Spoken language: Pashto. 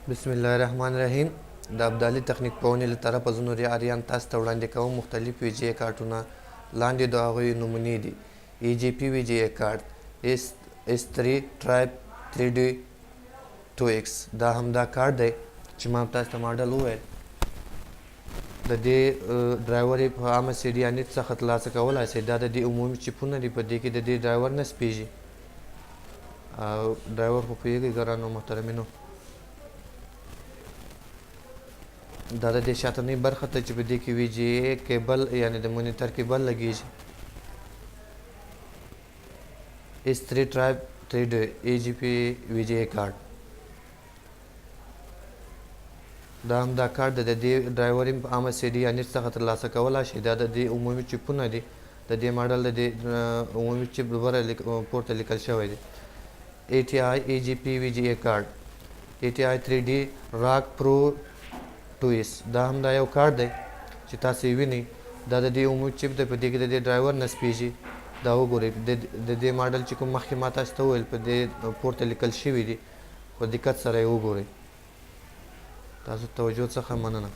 بسم الله الرحمن الرحیم. د ابدالی تخنیک پوهنی له طرفه زه نوری اریان تاسو ته وړاندې کوم مختلف ویجی کارتونه. لاندې د هغوی نمونې دي: ای جی پی ویجی کارت S3 ټرایب 3D 2X. دا همدا کارت دی چې ما تاسو ته ماډل وویل. د دې ډرایور یې په عامه سی ډي یا نیټ څخه ترلاسه کولی شئ. دا د دې عمومي چپونه دي، په دې کې د دې ډرایور نه سپېږي. ډرایور خو پوهېږئ ګرانو محترمینو، دا د دې شاتنۍ برخه ته چې په دې کې وي جی کیبل یعنې د مونیټر کیبل لګېږي. S3 ټرایب 3D AGP ویجی کارت. دا همدا کارت د دې ډرایور په عامه سی ډي یا نیټ څخه ترلاسه کولی شئ. دا د دې عمومي چپونه دي. د دې ماډل د دې عمومي چپ لپاره پورته لیکل شوی دی: ATI AGP ویجی کارت ATI 3D راک پرو 2S. دا همدا یو کارت دی چې تاسو یې وینئ. دا د دې عمومي چپ دی، په دې کې د دې ډرایور نه سپېږي. دا وګورئ، د دې ماډل چې کوم مخکې ما تاسو ته وویل په دې پورته لیکل شوي دي، په دقت سره یې وګورئ. تاسو توجه څخه مننه.